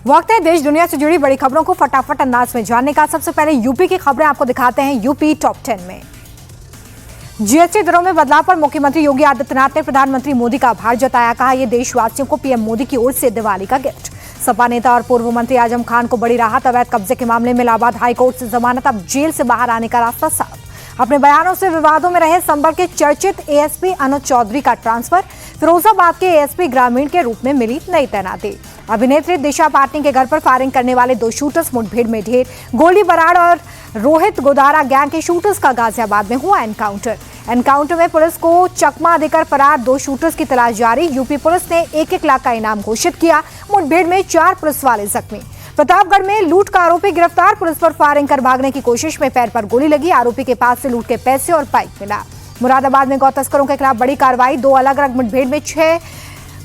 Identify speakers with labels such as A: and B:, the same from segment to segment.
A: वक्त है देश दुनिया से जुड़ी बड़ी खबरों को फटाफट अंदाज में जानने का। सबसे पहले यूपी की खबरें आपको दिखाते हैं यूपी टॉप 10 में। जीएसटी दरों में बदलाव पर मुख्यमंत्री योगी आदित्यनाथ ने प्रधानमंत्री मोदी का आभार जताया। कहा यह देशवासियों को पीएम मोदी की ओर से दिवाली का गिफ्ट। सपा नेता और पूर्व मंत्री आजम खान को बड़ी राहत। अवैध कब्जे के मामले में इलाहाबाद हाईकोर्ट से जमानत, अब जेल से बाहर आने का रास्ता साफ। अपने बयानों से विवादों में रहे संभल के चर्चित एएसपी अनुज चौधरी का ट्रांसफर। फिरोजाबाद के एएसपी ग्रामीण के रूप में मिली नई तैनाती। अभिनेत्री दिशा पाटनी के घर पर फायरिंग करने वाले 2 शूटर्स मुठभेड़ में ढेर। गोली बराड़ और रोहित गोदारा गैंग के शूटर्स का गाजियाबाद में हुआ एनकाउंटर में पुलिस को चकमा देकर फरार 2 शूटर्स की तलाश जारी। यूपी पुलिस ने 1-1 लाख का इनाम घोषित किया। मुठभेड़ में 4 पुलिस वाले जख्मी। प्रतापगढ़ में लूट का आरोपी गिरफ्तार। पुलिस पर फायरिंग कर भागने की कोशिश में पैर पर गोली लगी। आरोपी के पास से लूट के पैसे और बाइक मिला। मुरादाबाद में गौ तस्करों के खिलाफ बड़ी कार्रवाई। 2 अलग-अलग मुठभेड़ में 6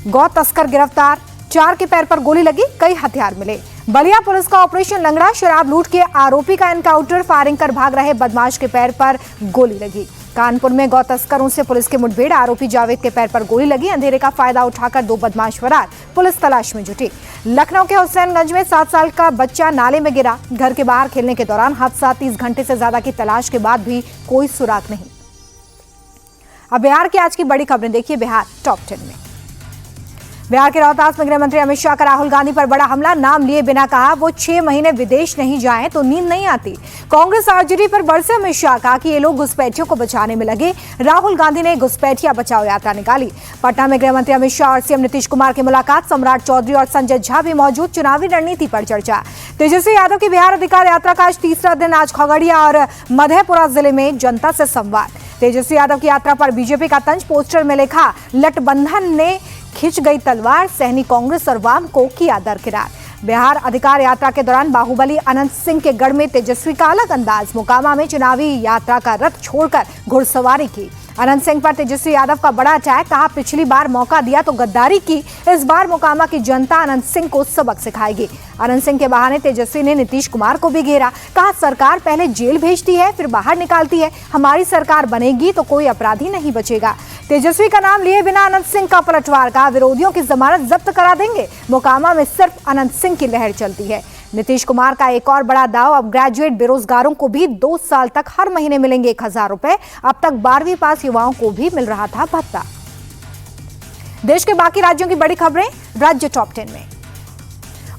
A: गौ तस्कर गिरफ्तार। 4 के पैर पर गोली लगी, कई हथियार मिले। बलिया पुलिस का ऑपरेशन लंगड़ा। शराब लूट के आरोपी का एनकाउंटर। फायरिंग कर भाग रहे बदमाश के पैर पर गोली लगी। कानपुर में गौ तस्करों से पुलिस की मुठभेड़। आरोपी जावेद के पैर पर गोली लगी। अंधेरे का फायदा उठाकर 2 बदमाश फरार। पुलिस तलाश में जुटी। लखनऊ के हुसैनगंज में 7 साल का बच्चा नाले में गिरा। घर के बाहर खेलने के दौरान हादसा। 30 घंटे से ज्यादा की तलाश के बाद भी कोई सुराग नहीं। अब बिहार की आज की बड़ी खबरें देखिए बिहार टॉप 10 में। बिहार के रोहतास में गृह मंत्री अमित शाह का राहुल गांधी पर बड़ा हमला। नाम लिए बिना कहा वो 6 महीने विदेश नहीं जाएं तो नींद नहीं आती। कांग्रेस आरजेडी पर बरसे अमित शाह। कहा कि ये लोग घुसपैठियों को बचाने में लगे। राहुल गांधी ने घुसपैठिया बचाओ यात्रा निकाली। पटना में गृह मंत्री अमित शाह और सीएम नीतीश कुमार की मुलाकात। सम्राट चौधरी और संजय झा भी मौजूद। चुनावी रणनीति पर चर्चा। तेजस्वी यादव की बिहार अधिकार यात्रा का आज तीसरा दिन। आज खगड़िया और मधेपुरा जिले में जनता से संवाद। तेजस्वी यादव की यात्रा पर बीजेपी का तंज। पोस्टर में लिखा गठबंधन ने खिंच गई तलवार, सहनी कांग्रेस और वाम को किया दरकिनार। बिहार अधिकार यात्रा के दौरान बाहुबली अनंत सिंह के गढ़ में तेजस्वी का अलग अंदाज। मोकामा में चुनावी यात्रा का रथ छोड़कर घुड़सवारी की। अनंत सिंह पर तेजस्वी यादव का बड़ा अटैक। कहा पिछली बार मौका दिया तो गद्दारी की। इस बार मोकामा की जनता अनंत सिंह को सबक सिखाएगी। अनंत सिंह के बहाने तेजस्वी ने नीतीश कुमार को भी घेरा। कहा सरकार पहले जेल भेजती है फिर बाहर निकालती है। हमारी सरकार बनेगी तो कोई अपराधी नहीं बचेगा। तेजस्वी का नाम लिए बिना अनंत सिंह का पलटवार। कहा विरोधियों की जमानत जब्त करा देंगे। मोकामा में सिर्फ अनंत सिंह की लहर चलती है। नीतीश कुमार का एक और बड़ा दाव। अब ग्रेजुएट बेरोजगारों को भी 2 साल तक हर महीने मिलेंगे 1000 रुपए। अब तक 12वीं पास युवाओं को भी मिल रहा था भत्ता। देश के बाकी राज्यों की बड़ी खबरें राज्य टॉप 10 में।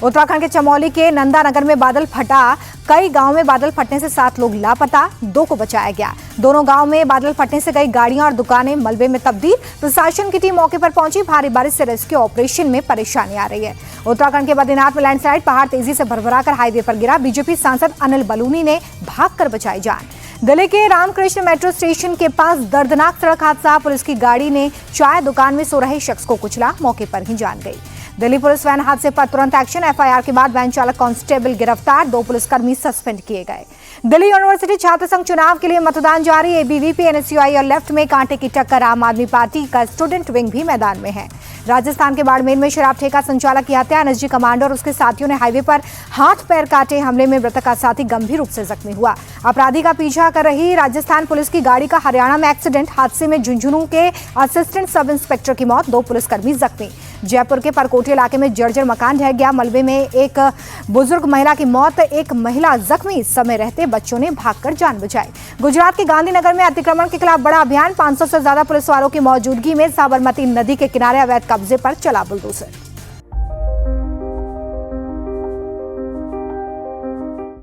A: उत्तराखंड के चमोली के नंदानगर में बादल फटा। कई गांव में बादल फटने से 7 लोग लापता, 2 को बचाया गया। दोनों गांव में बादल फटने से कई गाड़ियां और दुकानें मलबे में तब्दील। प्रशासन की टीम मौके पर पहुंची। भारी बारिश से रेस्क्यू ऑपरेशन में परेशानी आ रही है। उत्तराखंड के बद्रीनाथ में लैंडस्लाइड। पहाड़ तेजी से भरभराकर हाईवे पर गिरा। बीजेपी सांसद अनिल बलूनी ने भागकर बचाई जान। दिल्ली के रामकृष्ण मेट्रो स्टेशन के पास दर्दनाक सड़क हादसा। पुलिस की गाड़ी ने चाय दुकान में सो रहे शख्स को कुचला, मौके पर ही जान गई। दिल्ली पुलिस वैन हादसे पर तुरंत एक्शन। एफआईआर के बाद वैन चालक कांस्टेबल गिरफ्तार। 2 पुलिसकर्मी सस्पेंड किए गए। दिल्ली यूनिवर्सिटी छात्र संघ चुनाव के लिए मतदान जारी। एबीवीपी, एनएसयूआई और लेफ्ट में कांटे की टक्कर। आम आदमी पार्टी का स्टूडेंट विंग भी मैदान में है। राजस्थान के बाड़मेर में शराब ठेका संचालक की हत्या। एनएसजी कमांडो और उसके साथियों ने हाईवे पर हाथ पैर काटे। हमले में मृतक का साथी गंभीर रूप से जख्मी हुआ। अपराधी का पीछा कर रही राजस्थान पुलिस की गाड़ी का हरियाणा में एक्सीडेंट। हादसे में झुंझुनू के असिस्टेंट सब इंस्पेक्टर की मौत, 2 पुलिसकर्मी जख्मी। जयपुर के परकोटी इलाके में जर्जर मकान ढह गया। मलबे में एक बुजुर्ग महिला की मौत, 1 महिला जख्मी। समय रहते बच्चों ने भागकर जान बचाई। गुजरात के गांधीनगर में अतिक्रमण के खिलाफ बड़ा अभियान। 500 से ज्यादा पुलिस वालों की मौजूदगी में साबरमती नदी के किनारे अवैध कब्जे पर चला बुलडोजर।